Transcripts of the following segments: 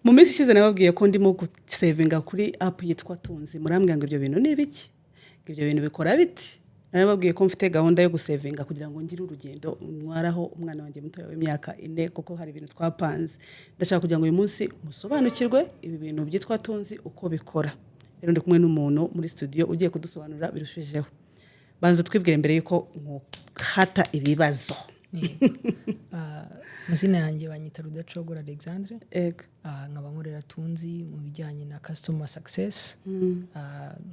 mu minsi ishize nababwiye ko ndimo gusavinga kuri app yitwa Tunzi, murambwira ngo ibyo bintu ni ibiki, ibyo bintu bikora biti. Nababwiye ko mfite gahunda yo gusavinga kugira ngo ngire urugendo ntwaraho umwana wanjye muto w'imyaka 4 kuko hari ibintu twapanze. Ndashaka kugira ngo uyu munsi musobanukirwe ibi bintu byitwa Tunzi uko bikora. Rero ndi kumwe n'umuntu muri studio ugiye kudusobanurira birushijeho. Banzo twibwire mbere yuko nkata ibibazo. Mazina yanjye banyita Rudacogora Alexandre. Ego. Nkaba nkorera Tunzi mu bijyanye na customer success.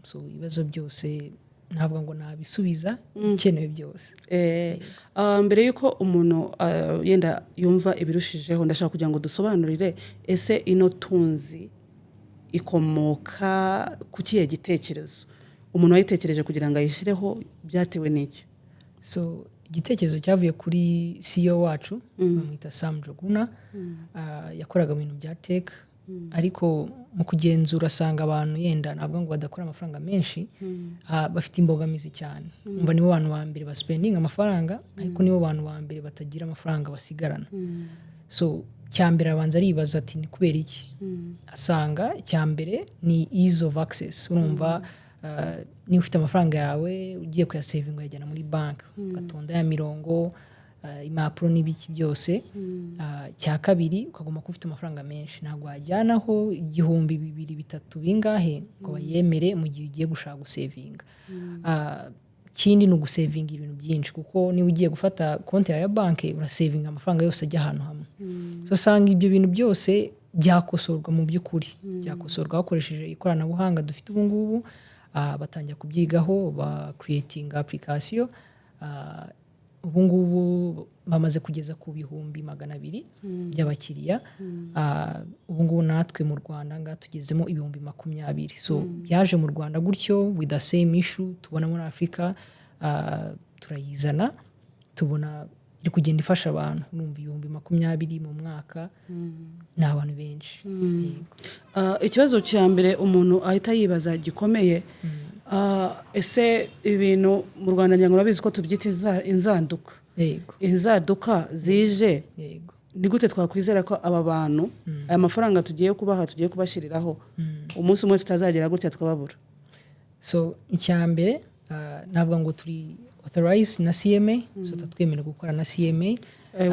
So ibibazo byose ntabwo ngo nabisubiza ikenewe byose. Mbere yuko umuntu yenda yumva ibirushijeho ndashaka kugira ngo dusobanurire ese ino Tunzi ikomoka ku kihe gitekerezo umuntu wayitekereje kugira ngo ayishireho byatewe n'iki? So igitekerezo cyavuye kuri CEO wacu bamwita Sam Joguna. Yakoraga mu bintu bya tech ariko mu kugenzura asanga abantu yenda ntabwo ngo badakora amafaranga menshi, bafite imbogamizi cyane. Umva nibo bantu ba mbere baspending amafaranga ariko nibo bantu ba mbere batagira amafaranga basigarana. So cyambere abanza aribaza ati ni kubera iki? Asanga cyambere ni ease of access. Urumva ni ufite amafaranga yawe ugiye kuyasavinga yajyana muri bank ugatonda ya mirongo impapuro n'ibiki byose. Cya kabiri ukagomba kuba ufite amafaranga menshi, ntabwo wajyanaho 2,000-3,000 bingahe ngo bayemere mu gihe ugiye gushaka gusavinga. Kindi ni ugusavinga ibintu byinshi kuko niba ugiye gufata konti ya banki urasavinga amafaranga yose ajya ahantu hamwe. So sanga ibyo bintu byose byakosorwa mu by'ukuri, byakosorwa bakoresheje ikoranabuhanga dufite ubu ngubu. Batangira kubyigaho ba creating application. Ubu ngubu bamaze kugeza ku 200,000 by'abakiriya. Ubu ngubu natwe mu Rwanda tugezemo 20,000. So byaje mu Rwanda gutyo with the same issue tubona muri Afrika. Turayizana tubona iri kugenda ifasha abantu. Numva 20,000 mu mwaka ni abantu benshi. Ikibazo cya mbere umuntu ahita yibaza gikomeye, ese ibintu mu Rwanda nyango babizi ko tubyita inzanduka. Yego. Inzaduka zije. Yego. Ni gute twakwizera ko aba bantu aya mafaranga tugiye kubaha tugiye kubashiriraho umunsi umwe tutazagera gutya twababura? So icyambere navuga ngo turi authorized na CMA. So tatwemera gukora na CMA.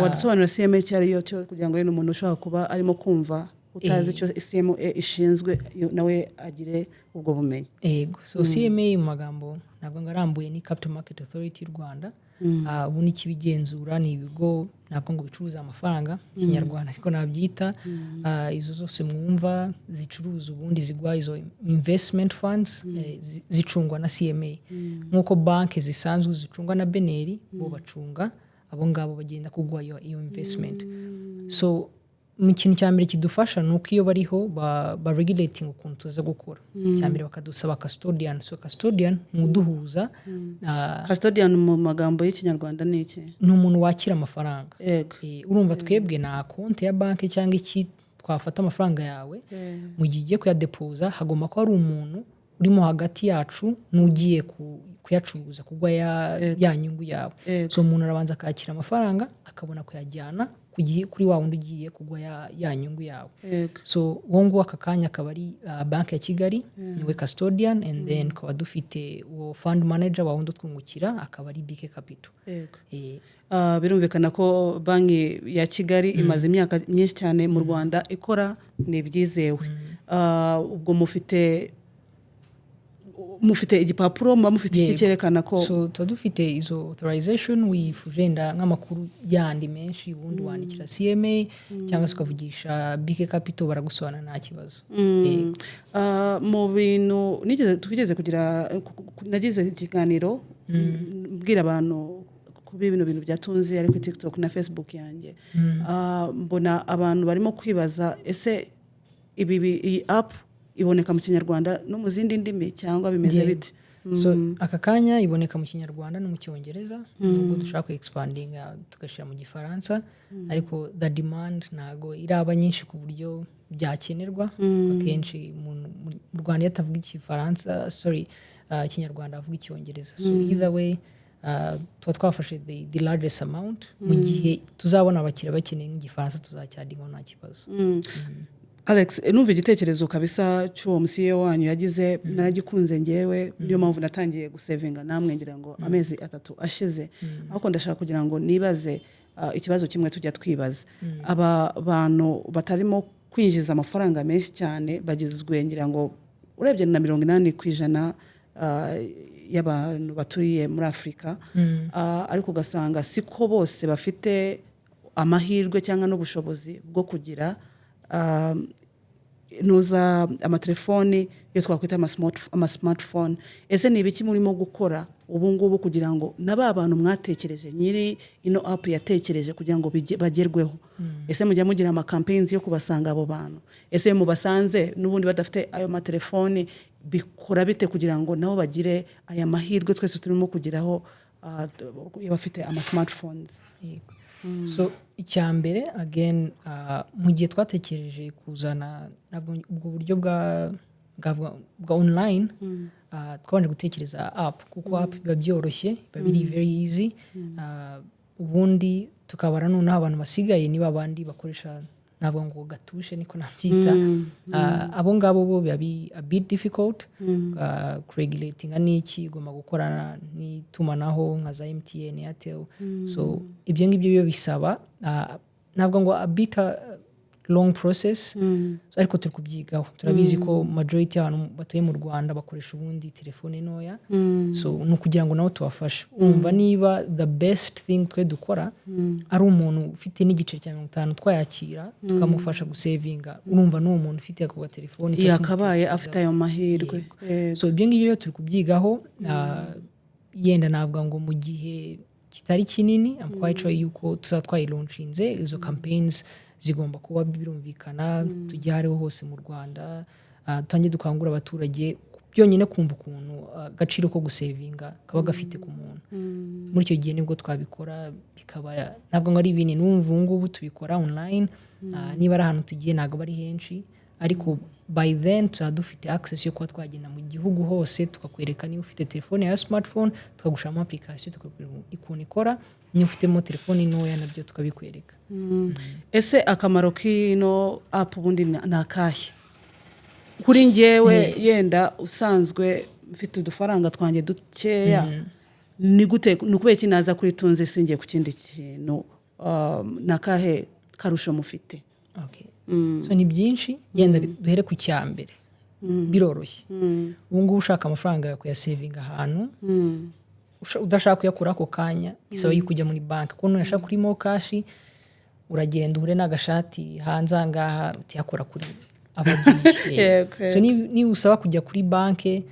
Wadusobanura CMA cyari yo cyo kugira ngo umuntu ushaka kuba arimo kumva utazi icyo CMA ishinzwe nawe agire ubwo bumenyi. Yego. So CMA mu magambo ntabwo ngarambuye ni Capital Market Authority y'u Rwanda. Ubu ni kibigenzura ni ibigo ntabwo ngo bicuruza amafaranga Kinyarwanda ariko nabyita. Izo zose mwumva zicuruza ubundi zigwa izo investment funds zicungwa na CMA. Nkuko banki zisanzwe zicungwa na Beneri bo bacunga abo ngabo bagenda kugwa iyo investment. So mu kintu cyambere kidufasha nuko iyo bariho ba regulating ukuntu tuza gukora. Cyambere bakadusaba custodian. So custodian muduhuza. Custodian mu magambo y'Ikinyarwanda ni iki? Ni umuntu wakira amafaranga. Yego. Urumva twebwe na konti ya banki cyangwa iki twafata amafaranga yawe mu gihe ugiye kuyadepoza hagomba ko ari umuntu urimo hagati yacu n'ugiye kuyacuruza kugwa ya nyungu yawe. So umuntu arabanza akakira amafaranga akabona kuyajyana kuri wa wundi ugiye kugwa ya nyungu yawe. So wongo akakanya akaba ari banki ya Kigali niwe custodian and then kwa dufite fund manager wa wundi twungukira akaba ari BK Capital. Birumvikana ko banki ya Kigali imaze imyaka myinshi cyane mu Rwanda ikora n'ibyizewe. Ubwo mufite igipapuro mufite iki cyerekana ko so dufite izo authorization wifujenda nk'amakuru yandi menshi ubundi wandikira CMA cyangwa se ukavugisha BK Capital baragusobanura nta kibazo. Mu bintu twigeze kugira nagize ikiganiro mbwira abantu kubi bintu bya Tunzi ari kuri TikTok na Facebook yanjye. Mbona abantu barimo kwibaza ese iyi app iboneka mu Kinyarwanda no mu zindi ndimi cyangwa bimeze bite? So aka kanya iboneka mu Kinyarwanda no mu Cyongereza nubwo dushaka expanding tugashira mu Gifaransa ariko the demand nago iraba nyinshi ku buryo byakenerwa. Akenshi mu Rwanda yatavuga Igifaransa Kinyarwanda avuga Icyongereza. So either way twafashe the largest amount mu gihe tuzabona abakiriya bakeneye nk'Igifaransa tuzacyadinga nta kibazo. Alex, numva igitekerezo kabisa cy'uwo CEO wanyu yagize, naragikunze ngewe, niyo mpamvu natangiye gusevinga namwe ngira ngo amezi 3 ashize. Ahubwo ndashaka kugira ngo nibaze ikibazo kimwe tujya twibaza. Aba bantu batarimo kwinjiza amafaranga menshi cyane bagizwe ngira ngo urebye na 80% y'abantu batuye muri Afrika, ariko ugasanga siko bose bafite amahirwe cyangwa n'ubushobozi bwo kugira nuza amatelefoni yo twakwita ama smartphone. Ese ni ibiki murimo gukora ubu ngubu kugira ngo naba bantu mwatekereje nyiri ino app yatekereje kugira ngo bagerweho? Ese mujya mugira ama campaigns yo kubasanga abo bantu? Ese mubasanze n'ubundi badafite ayo matelefoni bikora bite kugira ngo nabo bagire aya mahirwe twese turimo kugiraho bafite ama smartphones? So icyambere again mu gihe twatekereje kuzana ubwo buryo bwa online, twabanje gutekereza app, kuko app biba byoroshye, biba biri very easy, ubundi tukabara noneho abantu basigaye niba abandi bakoresha ntabwo ngo gatushe niko nabyita, abo ngabo bo biba a bit difficult regulating n'iki igomba gukorana n'itumanaho nka za MTN, Airtel. So ibyo ngibyo byo bisaba ntabwo ngo a bit long process, ariko turi kubyigaho. Turabizi ko majority y'abantu batuye mu Rwanda bakoresha ubundi telefone ntoya, so no kugira ngo nawe tubafashe. Umva niba the best thing twe dukora ari umuntu ufite n'igice cya 50 twayakira tukamufasha gusavinga, urumva n'uwo muntu ufite ako telefone yakabaye afite ayo mahirwe. So ibyo ngibyo turi kubyigaho, yenda navuga ngo mu gihe kitari kinini I'm quite sure yuko tuzatwaye launchinze izo campaigns zigomba kuba birumvikana tujya hariho hose mu Rwanda, tutangiye dukangura abaturage byonyine kumva ukuntu agaciro ko gusavinga kaba gafite ku muntu. Muri icyo gihe nibwo twabikora, bikaba ntabwo ngo ari ibintu numva ngubu tubikora online, niba ari ahantu tugiye ntabwo bari henshi, ariko by then dufite access yo kuba twagenda mu gihugu hose tukakwereka niba ufite telefone ya smartphone tukagushamo application tukakwereka ikuntu ikora, niba ufitemo telefone ntoya nabyo tukabikwereka. Ese akamaro k'ino app ubundi nakahe kuri njyewe yenda usanzwe mfite udufaranga twanjye dukeya? Ni gute nukubeye kinaza kuri tunze singiye ku kindi kintu, nakahe karusho mufite? Okay. So ni byinshi, yenda duhere ku cyambere. Biroroshye. Ubu ngubu ushaka amafaranga yo kuyasavinga ahantu, udashaka kuyakura ako kanya, bisaba yuko ujya muri banki. Kuko nuyashaka kuri mo cash uragenda uhure n'agashati hanze angaha utiyakora kuri abagiye. So ni usaba kujya kuri banki,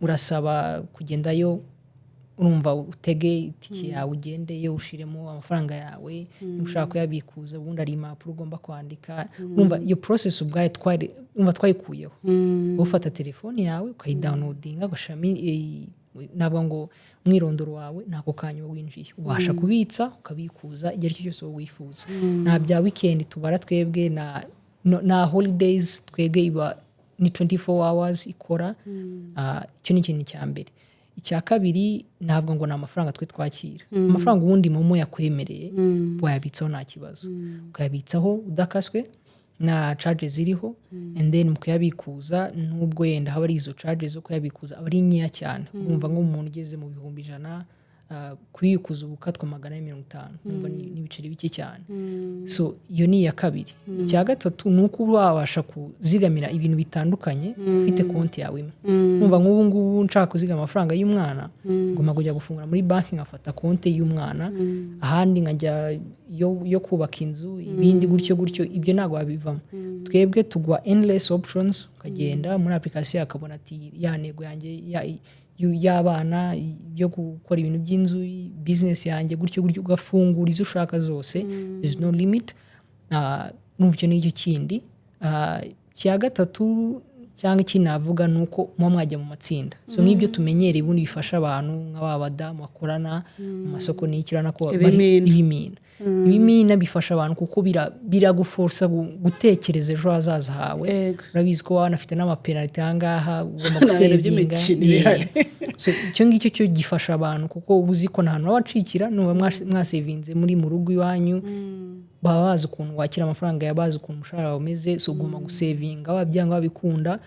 urasaba kugendayo, urumva utege itike yawe ugendeyo ushiremo amafaranga yawe, ushaka kuyabikuza ubundi ari impapuro ugomba kwandika. Urumva iyo process ubwaye twayikuyeho. Ufata telefone yawe ukayidownloadinga ugashami nabwo ngo mwirondoro wawe nako kanya winjiye, ubasha kubitsa ukabikuza igihe cyose wifuza. Na bya weekend tubara twebwe na holidays twebwe iba ni 24 hours ikora. Icyo ni ikintu cya mbere. Icya kabiri ntabwo ngo na amafaranga twe twakira. Amafaranga ubundi momo yakwemereye wayabitsaho nta kibazo, ukayabitsaho udakaswe na charges ziriho, and then mukayabikuza nubwo yenda haba ari izo charges zo kuyabikuza aba ari nkeya cyane. Urumva nk'umuntu ugeze mu 100 kuyikuza ubukatwa 150, numva n'ibiceri bike cyane. So iyo ni ya kabiri. Icya gatatu nuko wabasha kuzigamira ibintu bitandukanye ufite konti yawe imwe. Numva nk'ubu ngubu nshaka kuzigama amafaranga y'umwana, ngomba kujya gufungura muri banki ngafata konti y'umwana, ahandi nkajya yo kubaka inzu, ibindi gutyo ibyo ntago wabivamo. Twebwe tugwa endless options, ukagenda muri application akabona ati ya nego yanjye y'abana yo gukora ibintu by'inzu, business yanjye gutyo ugafungura izo ushaka zose, there's no limit. N'ubyo n'icyo kindi. Cya gatatu cyangwa ikinavuga nuko muba mwajya mu matsinda. So nk'ibyo tumenyereye ubundi bifasha abantu nk'abadamu bakorana mu masoko n'ikirana ko bari ibimina. Ibimina bifasha abantu kuko biraguforsa gutekereza ejo hazaza hawe. Urabizi ko wanafite n'amapenalty ahangaha ugomba gusevinga. So icyo ngicyo cyo gifasha abantu kuko ubuzi ko nta hantu wacikira nuba mwasevinze muri mu rugo iwanyu, baba bazi ukuntu wakira amafaranga yabazi ukuntu umushahara wawe umeze so ugomba gusevinga wabyanga wabikunda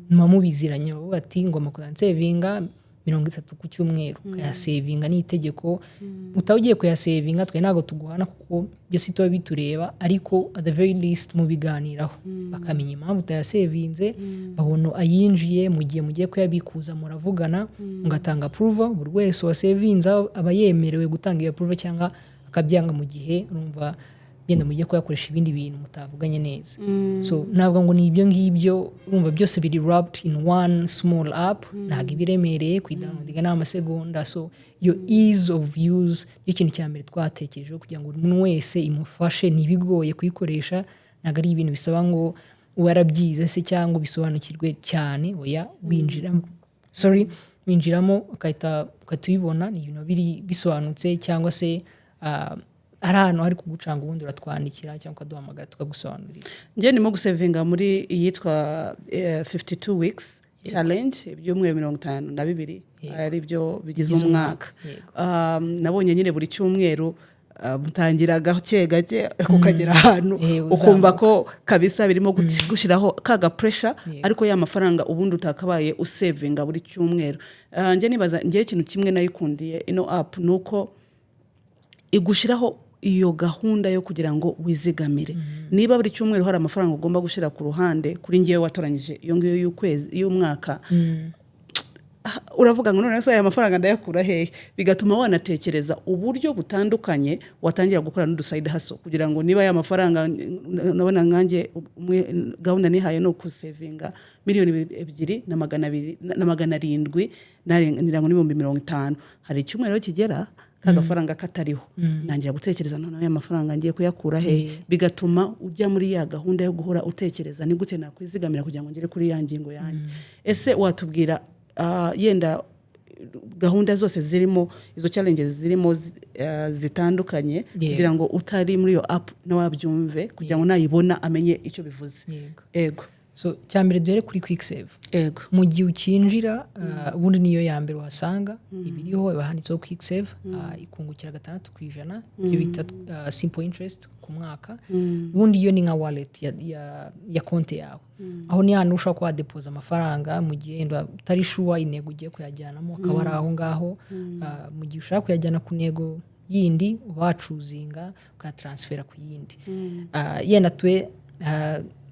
nyuma mubiziranye bavuga ati ngomba kuzasevinga 30 ku cyumweru ukayasevinga ni itegeko utaba ugiye kuyasevinga twe ntago tuguhana kuko byose tuba bitureba ariko at the very least mubiganiraho bakamenya impamvu utayasevinze babona ayinjiye mu gihe mugiye kuyabikuza muravugana mugatanga approval buri wese wasevinza aba yemerewe gutanga iyo approval cyangwa akabyanga mu gihe urumva yenda mugiye kuyakoresha ibindi bintu mutavuganye neza so ntabwo ngo ni ibyo ngibyo urumva byose biri wrapped in one small app ntabwo ibiremereye kuidownloadinga n'amasegonda so your ease of use ikintu cya mbere twatekerejeho kugira ngo umuntu wese imufashe nibigoye kuyikoresha ntabwo ari ibintu bisaba ngo warabyize se cyangwa bisobanukirwe cyane oya winjiramo ukatubibona ni ibintu biri bisobanutse cyangwa se ari ahantu hari kugucanga ubundi uratwandikira cyangwa ukaduhamagara tukagusobanurira njye ndimo gusevinga muri iyitwa 52 weeks challenge ibyumweru 52 ari byo bigize umwaka nabonye nyine buri cyumweru mutangira gake gake ukagera ahantu ukumva ko kabisa birimo gushiraho kaga pressure ariko ya mafaranga ubundi utakabaye usevinga buri cyumweru njye nibaza njye ikintu kimwe nayikundiye ino app nuko igushiraho iyo gahunda yo kugira ngo wizigamire niba buri cyumweru hari amafaranga ugomba gushira ku ruhande kuri ngiye watoranyije iyo ngiyo y'ukwezi y'umwaka uravuga ngo none aya mafaranga ndayakura hehe bigatuma wanatekereza uburyo butandukanye watangira gukora n'uduside hustle kugira ngo niba aya mafaranga nabona nkanjye gahunda nihaye no kusevinga $2,200 narango n'ibihumbi 50 hari icyumweru kigera kagafaranga katariho nangira gutekereza none aya mafaranga ngiye kuyakura he bigatuma ujya muri ya gahunda yo guhora utekereza ni gute nakwizigamira kugira ngo ngere kuri ya ngingo yanjye ese watubwira yenda gahunda zose zirimo izo challenges zirimo zitandukanye kugira ngo utari muri yo app nawabyumve kugira ngo nayibona amenye icyo bivuze ego so cyambere dore kuri quick save ego mu gihe ukinjira ubundi niyo ya mbere uhasanga ibiriho bahanditseho quick save ikungukira 6% ibyo bita simple interest ku mwaka ubundi iyo ni nka wallet ya konti yawe aho ni hano ushaka kwa deposit amafaranga mu gihe utari sure intego ugiye kuyajyanamo akaba ari aho ngaho mu gihe ushaka kuyajyana ku ntego yindi wacuzinga ukatransfera ku yindi yenda twe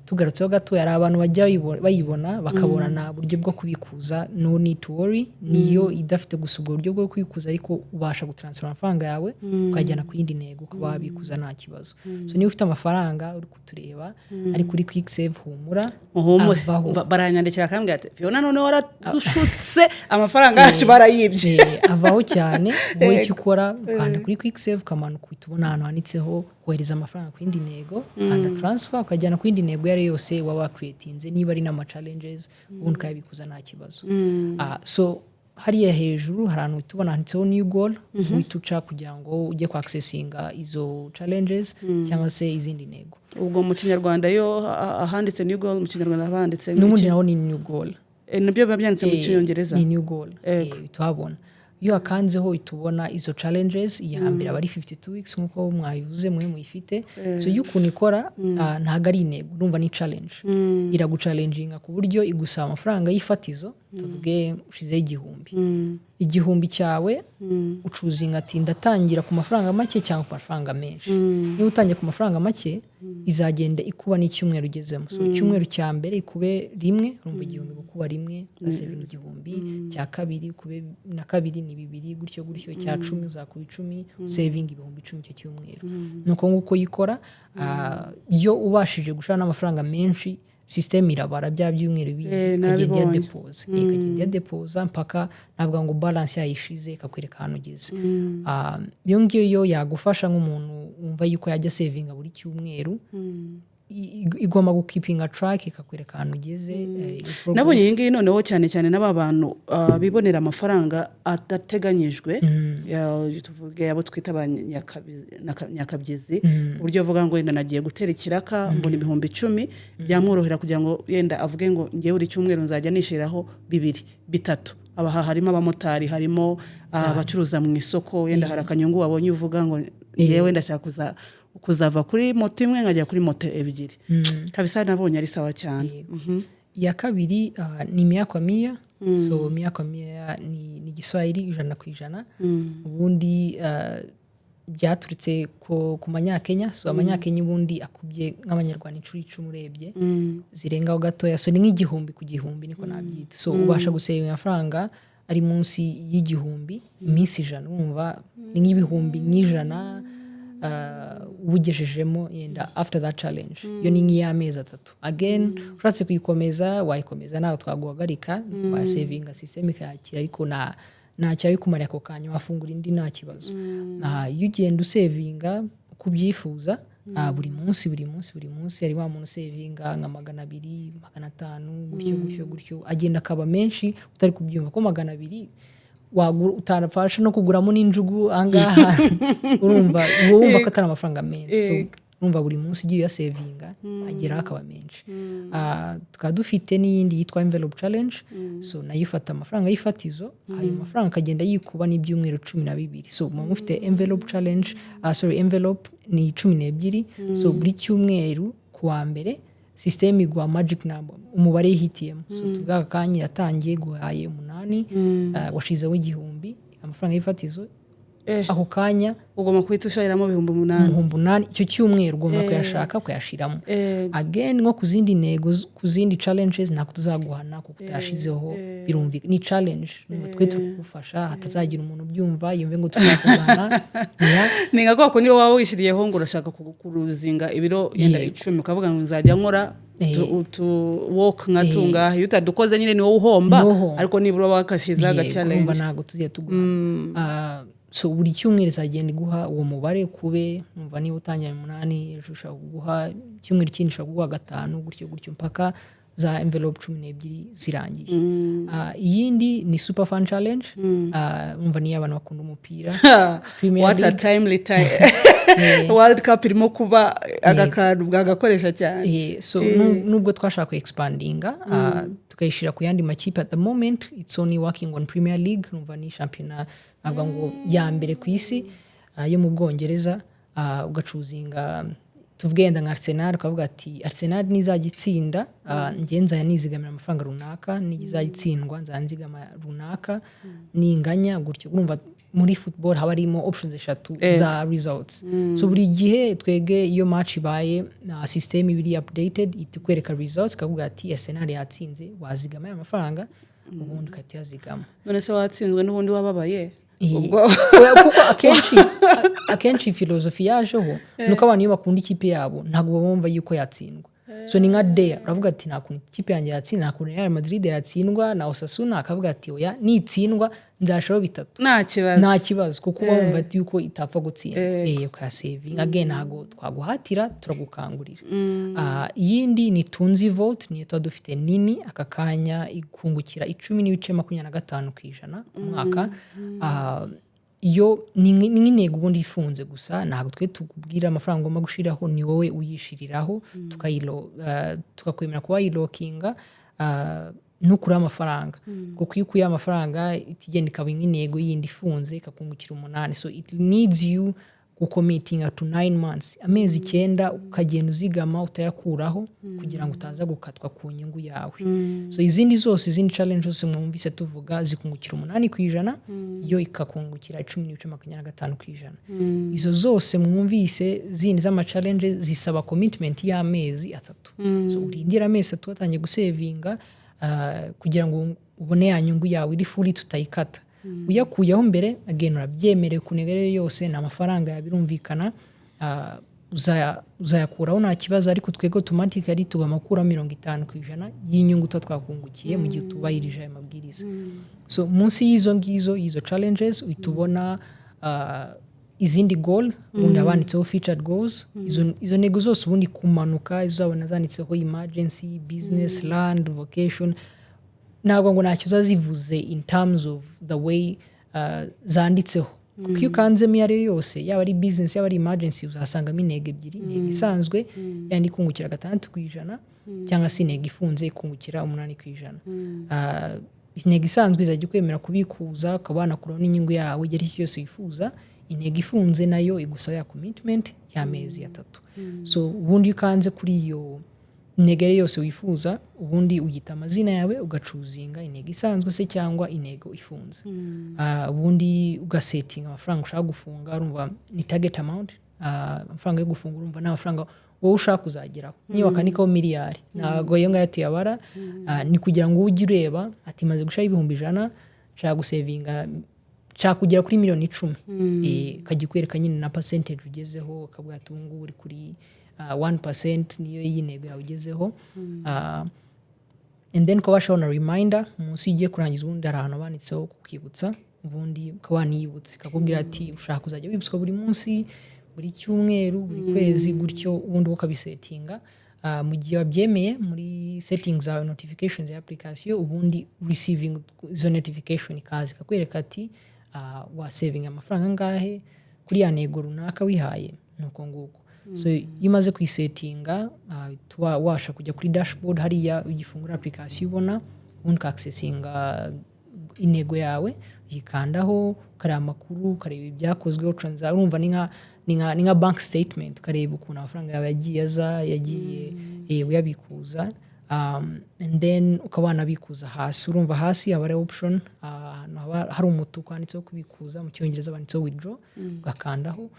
tugarutseho gato yari abantu bajya bayibona bakabona na buryo bwo kubikuza no need to worry niyo idafite gusubwa buryo bwo kubikuza ariko ubasha gutransfer amafaranga yawe ukajyana ku yindi ntego ukaba wabikuza nta kibazo so niyo ufite amafaranga uri kutureba ari kuri quick save humura baranyandikira akambwira ati Fiona none waradushutse amafaranga yacu barayibye avaho cyane wowe icyo ukora ukanda kuri quick save kamanuka utubona ahantu handitseho kohereza amafaranga ku yindi ntego and transfer ukajyana ku yindi ntego yari yose waba creatinze niba ari n'ama challenges ubundi kayabikuza nta kibazo so hariya hejuru hari ahantu tubona handitseho new goal wituca kugira ngo ujye ku accessinga izo challenges cyangwa se izindi ntego ubwo mu kinyarwanda yo ahanditse new goal mu kinyarwanda handitse n'ubundi naho ni new goal nabyo babyanditse mu cyongereza ni new goal tuhabona iyo akanzeho itubona izo challenges ya mbere abari 52 weeks nkuko mwabivuze mwe muyifite so y'ukuntu ikora ntago ari intego urumva ni challenge iraguchallenginga ku buryo igusaba amafaranga y'ifatizo tuvuge ushizeho 1,000 igihumbi cyawe ucuzinga ati ndatangira ku mafaranga make cyangwa ku mafaranga menshi niba utangiye ku mafaranga make izagenda ikuba n'icyumweru ugezemo so icyumweru cya mbere ikube rimwe urumva 1,000 gukuba rimwe saving 1,000 cya kabiri kube na kabiri ni 2 gutyo gutyo cya 10 uzakuba 10 saving 10,000 cyo cyumweru nuko nguko yikora iyo ubashije gushana n'amafaranga menshi system irabara bya byumweru bigenda ya deposit ikagenda deposit mpaka navuga ngo balance yayishize ikakwereka hano ugeze iyo ngiyo yagufasha nk'umuntu wumva yuko yajya savinga buri cyumweru igomba gukipinga track ikakwereka hano ugeze nabonye iyi ngiyi noneho cyane cyane n'aba bantu bibonera amafaranga atateganyijwe tuvuge abo twita abanyakabyizi uburyo avuga ngo yenda nagiye gutera ikiraka mbona 10,000 byamworohera kugira ngo yenda avuge ngo ngiye buri cyumweru nzajya nishiraho 2 3 abaha harimo abamotari harimo abacuruza mu isoko yenda harakanyungu wabonye uvuga ngo ngiye wenda shaka kuza kuzava kuri moto imwe nkajya kuri moto ebyiri kabisa nabonye ari sawa cyane. iya kabiri ni Mia Mia. So Mia Mia ni Giswahili 100%. Ubundi byaturutse ku manyakenya, so amanyakenya ubundi akubye nk'abanyarwanda 10 urebye zirengaho gatoya, so ni nk'igihumbi ku gihumbi niko nabyita. So ubasha guseva amafaranga ari munsi y'igihumbi iminsi 100, wumva ni nk'ibihumbi 100 ubugejejemo yenda after that challenge. Yo ni nk'iy'amezi 3. Again ushatse kuyikomeza wayikomeza nawe twaguhagarika wa saving system ikakira, ariko nta cyawe kumara ako kanya wafungura indi nta kibazo. Iyo ugenda usevinga kubyifuza buri munsi ari wa muntu sevinga nka 200 500 gutyo agenda akaba menshi utari kubyumva ko 200 utarafasha no kuguramo n'injugu angaha urumva wumva ko atari amafaranga menshi. So urumva buri munsi ugiye yasevinga agera akaba menshi. Tukaba dufite n'iyindi yitwa envelope challenge. So nayifata amafaranga y'ifatizo, ayo mafaranga akagenda yikuba n'ibyumweru 12. So mufite envelope challenge, envelope ni 12. So buri cyumweru kuwa mbere system igwa magic number umubare yihitiyemo. So tuvuga kanya yatangiye guhaye 8 washizeho igihumbi amafaranga y'ifatizo ako kanya ugomba kwitushayiramo 8,000 icyo cyumweru ugomba kuyashaka kuyashiramo. Again nko kuzindi nego kuzindi challenges nako tuzaguhana kuko utayashizeho birumvika ni challenge twe tukufasha hatazagira umuntu byumva yumve ngo tukakugana ni ngako ko niyo wawe wishiriyeho ngo urashaka kuruzinga ibiro yenda 10 ukavuga ngo nzajya nkora to walk ngatunga iyo utadukoze nyine ni wowe uhomba, ariko nibura wakashiza ga challenge umva nago tuziye tuguha. So buri cyumweru zagenda iguha uwo mubare kube numva niba utangiye 8 ejo ushaka kuguha cyumweru kindi ushaka kuguha 5 gutyo mpaka za envelope 12 zirangiye. Iyindi ni super fun challenge. Numva ni abantu bakunda umupira what a timely time World Cup irimo kuba agakantu bwagakoresha cyane. So nubwo twashaka ku expandinga tukayishira ku yandi makipe at the moment it's only working on Premier League. Numva ni championnat ntabwo ngo ya mbere ku isi yo mu Bwongereza. Ugacuzinga tuvugenda nka Arsenal ukavuga ati Arsenal nizagitsinda ngenza yanizigamira amafaranga runaka, nizagitsindwa nzanzigama runaka, ninganya gutyo. Urumva muri football haba harimo options 3 za results. So buri gihe twege iyo match ibaye na system ibiri updated itukwereka results kavuga ati Arsenal yatsinze wazigama amafaranga ubundi katiyazigama. None se watsinzwe n'ubundi wababaye kuko akenshi philosophy yajeho nuko abantu iyo bakunda ikipe yabo ntabwo bumva yuko yatsindwa. So ni nka day uravuga ati nakunda ikipe yanjye yatsinda, nakunda Real Madrid yatsindwa na Osasuna akavuga ati oya nitsindwa nzashiraho 3 nta kibazo kuko bumva ati yuko itapfa gutsinda ka saving. Again ntago twaguhatira turagukangurira. Yindi ni Tunzi Vault niyo dufite nini akakanya ikungukira 10.25% umwaka. Iyo ni nk'intego ubundi ifunze gusa ntabwo twe tukubwira amafaranga ugomba gushiraho, ni wowe uyishiriraho tukakwemera kuba yilokinga nukura amafaranga kuko iyo ukuye amafaranga itigenda ikaba nk'intego yindi ifunze ikakungukira 8. So it needs you gucommitting to 9 months, amezi 9 ukagenda uzigama utayakuraho kugira ngo utaza gukatwa ku nyungu yawe. So izindi challenge zose mwumvise tuvuga zikungukira 8%, yo ikakungukira 10.25%. Izo zose mwumvise zindi z'ama challenge zisaba commitment y'amezi 3. So urindira amezi 3 atangiye gusevinga kugira ngo ubone ya nyungu yawe iri fully tutayikata. Uyakuyeho mbere again urabyemerewe kunegere yose na amafaranga yabirumvikana uzayakuraho nta kibazo, ariko twego automatically tugamakura 50% y'inyungu twakungukiye mu gihe tubayirije aya mabwiriza. So munsi y'izo challenges utubona izindi goal ubundi abanditseho featured goals. Izo nego zose ubundi kumanuka izabona zanditseho emergency, business, land, vocation. Ntabwo ngo nacyo zazivuze in terms of the way zanditseho kuko iyo kanzemo iyo ari yose yaba ari business yaba ari emergency uzasangamo intego ebyiri. Intego isanzwe yandi kungukira 6% cyangwa se intego ifunze kungukira 8%. Intego isanzwe izajya kwemera kubikuza ukabana kuraho n'inyungu yawe igera icyo cyose wifuza. intego ifunze nayo igusaba ya commitment y'amezi 3 so ubundi ukanze kuri iyo intego yose wifuza ubundi ugita amazina yawe ugacuzinga intego isanzwe se cyangwa intego ifunze ubundi ugasetting amafaranga ushaka gufunga urumva ni target amount amafaranga yo gufunga urumva n'amafaranga wowe ushaka kuzageraho niyo wakanikaho miliyari ntago iyo ngayo tuyabara ni kugira ngo ujye ureba ati maze gushaka 100,000 nshaka gusevinga nshaka kugera kuri 10,000,000 kajya kwereka nyine na percentage ugezeho akavuga ati ubu uri kuri 1% niyo y'intego yawe ugezeho and then ko bashobora reminder umunsi ugiye kurangiza ubundi hari ahantu banditseho kukibutsa ubundi ukaba niyibutse kakubwira ati ushaka kuzajya wibutswa buri munsi buri cyumweru buri kwezi gutyo ubundi ukabisetinga mu gihe wabyemeye muri settings za notifications ya application ubundi receiving izo notification ikazi kakwereka ati wa saving amafaranga ngahe kuri ya ntego runaka wihaye nuko nguko so iyo umaze kwisetinga washa kujya kuri dashboard hariya ugifungura application ubona ubundi ka accessinga intego yawe uyikandaho ukareba amakuru ukareba ibyakozweho transaction urumva ni nka bank statement ukareba ukuntu amafaranga yawe yagiye uyabikuza and then ukaba wanabikuza hasi urumva hasi haba hari option hari umutuku wanditseho kubikuza mu cyongereza banditseho withdraw ugakandaho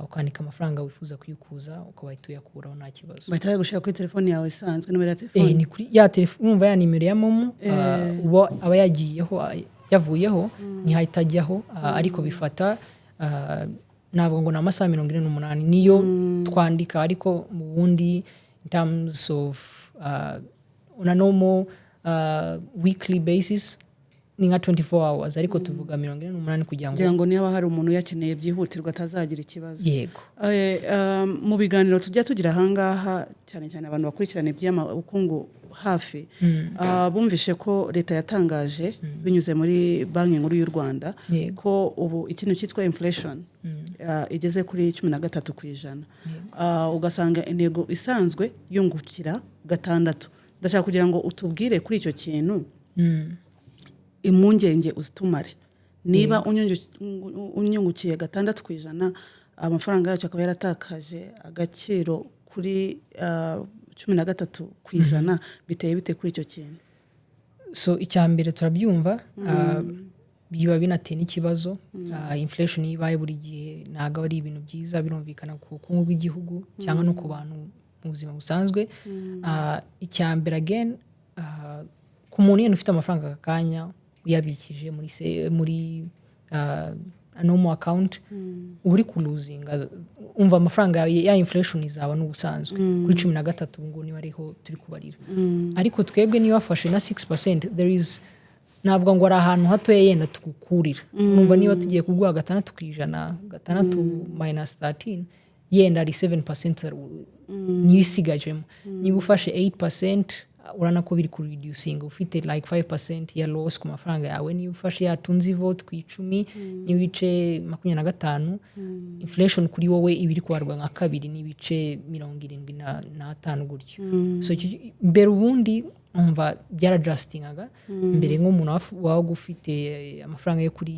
ukandika amafaranga wifuza kuyikuza ukabahita uyakuraho nta kibazo bahita gushaka kuri telefone yawe isanzwe nimero ya telefone ni kuri ya telefone urumva ya nimero ya momo aba yavuyeho ntihahita ajyaho ariko bifata ntabwo ngo ni amasaha 48 niyo twandika ariko mu bundi in terms of on a normal weekly basis ni nka 24 hours ariko tuvuga 48 kugira ngo niba hari umuntu yakeneye byihutirwa atazagira ikibazo yego mu biganiro tujya tugira ahangaha cyane cyane abantu bakurikirana iby'ubukungu hafi bumvishe ko leta yatangaje binyuze muri banki nkuru y'u Rwanda ko ubu ikintu cyitwa inflation igeze kuri 13%. Ugasanga intego isanzwe yungukira 6. Ndashaka kugira ngo utubwire kuri icyo kintu impungenge uzitumare niba unyungukiye 6%, amafaranga yacu akaba yaratakaje agaciro kuri 13%, biteye bite kuri icyo kintu? So icyambere turabyumva biba binateye n'ikibazo inflation ibaye buri gihe ntago ari ibintu byiza birumvikana ku bukungu bw'igihugu cyangwa no ku bantu mu buzima busanzwe. Icyambere again ku muntu yene ufite amafaranga akanya uyabikije muri normal account uri kuluzinga umva amafaranga ya inflation izaba n'ubusanzwe kuri 13 ngo ni bariho turi kubarira ariko twebwe niyo wafashe na 6% there is nabwo ngo ari ahantu hato yenda tukukurira numva niba tugiye kugwa 6% 6 - 13 yenda ari 7% niyisigajemo niba ufashe 8% urana ko biri ku reducing ufite like 5% ya loss ku mafaranga yawe niba ufashe yatunze vote ku 10 n'ibice 25 inflation kuri wowe ibiri kubarwa nka 2 n'ibice 75 gutyo so mbere ubundi umva byarajustingaga mbere nk'umuntu wawe gufite amafaranga yo kuri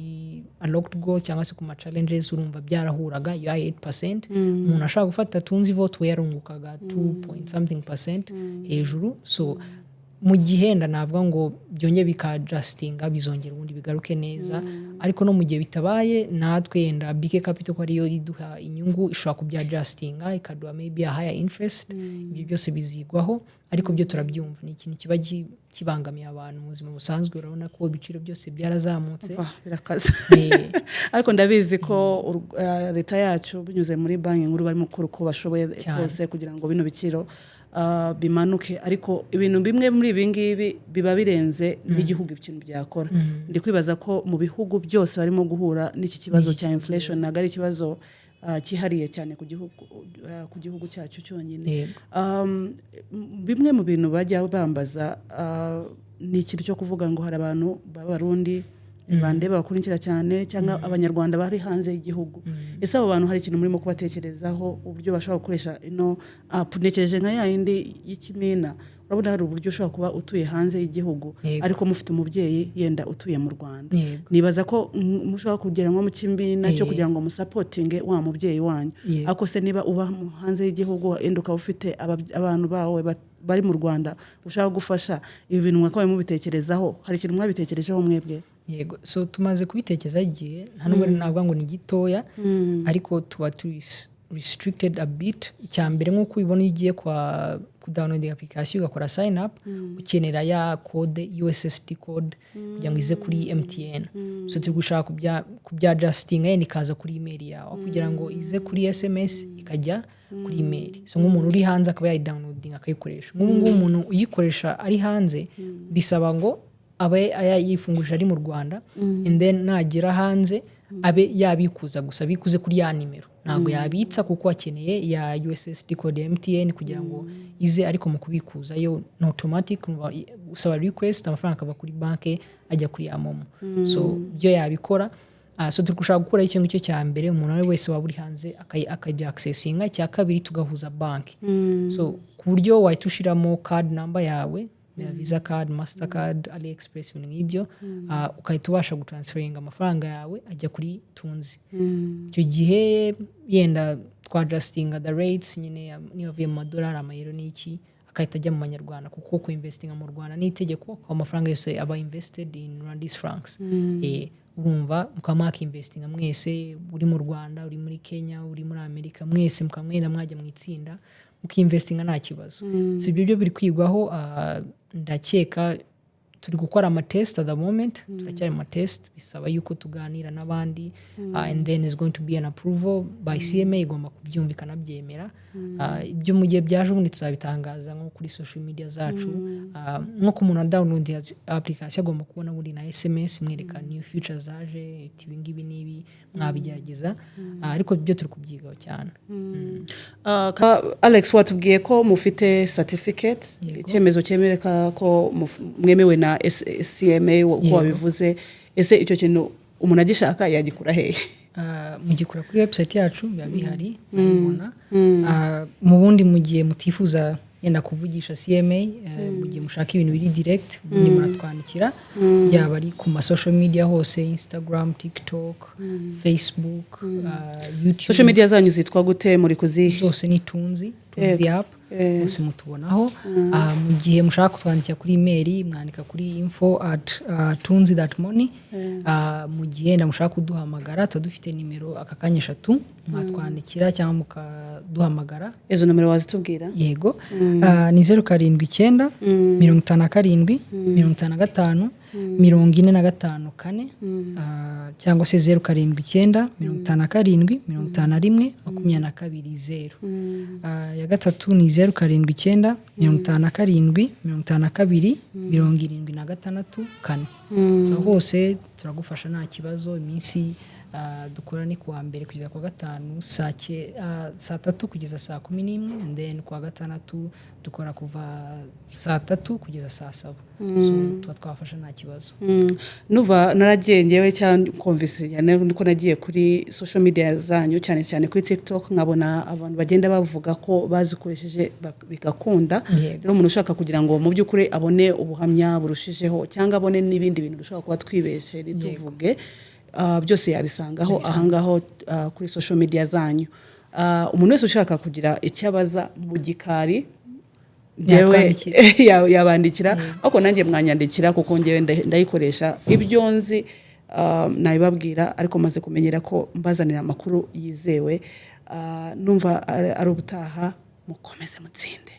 unlocked goal cyangwa se ku ma challenges urumva byarahuraga ya 8% umuntu ashaka gufata tunzi vote we yarungukaga 2.something% hejuru so mu gihenda navuga ngo byonge bikajustinga bizongera ubundi bigaruke neza ariko no mu gihe bitabaye natwe yenda BK Capital ko ariyo iduha inyungu ishobora kubyajustinga ikaduha maybe a higher interest ibyo byose bizigwaho ariko byo turabyumva ni ikintu kiba kibangamiye abantu mu buzima busanzwe urabona ko ibiciro byose byarazamutse birakaze ariko ndabizi ko leta yacu binyuze muri banki nkuru barimo gukora uko bashoboye kose kugira ngo bino biciro bimanuke ariko ibintu bimwe muri ibi ngibi biba birenze n'igihugu ikintu byakora ndi kwibaza ko mu bihugu byose barimo guhura n'iki kibazo cya inflation ntabwo ari ikibazo kihariye cyane ku gihugu cyacu cyonyine. Bimwe mu bintu bajya bambaza ni ikintu cyo kuvuga ngo hari abantu b'abarundi bande bakurikira cyane cyangwa abanyarwanda bari hanze y'igihugu ese abo bantu hari ikintu murimo kubatekerezaho uburyo bashobora gukoresha ino app nekeje nka yindi y'ikimina urabona hari uburyo ushobora kuba utuye hanze y'igihugu ariko mufite umubyeyi yenda utuye mu Rwanda nibaza ko mushobora kugera nko mu Kimbina cyo kugira ngo musapotinge wa mubyeyi wanyu ako se niba uba hanze y'igihugu yenda ukaba ufite abantu bawe bari mu Rwanda ushaka gufasha ibi bintu mwakabaye mubitekerezaho hari ikintu mwabitekerejeho mwebwe yego so tumaze kubitekereza igihe nta nubwo navuga ngo ni gitoya ariko tuba restricted a bit icyambere nko kubibona igiye kwa download application ugakora sign up ukenera ya code USSD code kugira ngo ize kuri MTN so turi gushaka kubya adjusting yene ikaza kuri email yawe kugira ngo ize kuri SMS ikajya kuri email so nk'umuntu uri hanze akaba ya downloading akayikoresha nk'ubu umuntu uyikoresha ari hanze bisaba ngo abe yifunguje ari mu Rwanda and then nagera hanze abe yabikuza gusa bikuze kuri ya nimero ntago yabitsa kuko akeneye ya USSD code ya MTN kugira ngo ize ariko mu kubikuza yo no automatic usaba request amafaranga akava kuri banke ajya kuri ya momo so byo yabikora so turikushaka gukora ikintu cyo cyambere umuntu wese waburi hanze akajya accessinga cya kabiri tugahuza banke so ku buryo wahitushiramo card number yawe Visa card, Mastercard, AliExpress ibintu nk'ibyo ukahita ubasha gutransferinga amafaranga yawe ajya kuri Tunzi icyo gihe yenda twadjustinga the rates nyine niba avuye mu madolari amayero n'iki akahita ajya mu manyarwanda kuko kuinvestinga mu Rwanda ni itegeko ko amafaranga yose aba invested in Rwandese francs urumva mukamaka investinga mwese uri mu Rwanda uri muri Kenya uri muri Amerika mwese mukamwenda mwajya mu itsinda mukinvestinga nta kibazo so ibyo biri kwigwaho ndakeka turi gukora ama test at the moment turacyari ama test bisaba yuko tuganira n'abandi and then is going to be an approval by CMA igomba kubyumvikana byemera ibyo mu gihe byaje ubundi tuzabitangaza nko kuri social media zacu nko ku muntu download application agomba kubona buri na SMS mwereka new features zaje ibi ngibi nibi mwabigerageza ariko byo turi kubyigaho cyane Alex watubwiye ko mufite certificate icyemezo cyemereka ko mwemewe na CMA ko wabivuze ese icyo kintu umuntu agishaka yagikura hehe mugikura kuri website yacu biba bihari mubona mu bundi mu gihe mutifuza yenda kuvugisha CMA mu gihe mushaka ibintu biri direct ni muratwandikira yaba ari ku ma social media hose Instagram, TikTok, Facebook, YouTube. Social media zanyu zitwa gute muri kuzihe? Zose ni Tunzi app bose mutubonaho mu gihe mushaka kutwandikira kuri email mwandika kuri info@tunzi.money mu gihe ndamushaka kuduhamagara tudufite nimero akakanya 3 mwatwandikira cyangwa mukaduhamagara izo numero wazitubwira yego ni 079 57 55 45 4 cyangwa se 079 57 51 22 ya gatatu ni 079 57 52 76 4 so hose turagufasha nta kibazo iminsi dukora ni kuwa mbere kugeza kwa gatanu saa 3 kugeza saa 11 and then kwa gatandatu dukora kuva saa 3 kugeza saa 7 so twafasha nta kibazo nuva naragengewe cyane conversation niko nagiye kuri social media zanyu cyane cyane kuri TikTok nkabona abantu bagenda bavuga ko bazikoresheje bigakunda rero umuntu ushaka kugira ngo mu by'ukuri abone ubuhamya burushijeho cyangwa abone n'ibindi bintu dushobora kuba twibeshe rituvuge byose yabisangaho ahangaho kuri social media zanyu umuntu wese ushaka kugira icyabaza mu gikari yewe yabandikira ariko nanjye mwanyandikira kuko ngewe ndayikoresha ibyo nzi nabibabwira ariko maze kumenyera ko mbazanira amakuru yizewe numva ari ubutaha mukomeze mutsinde.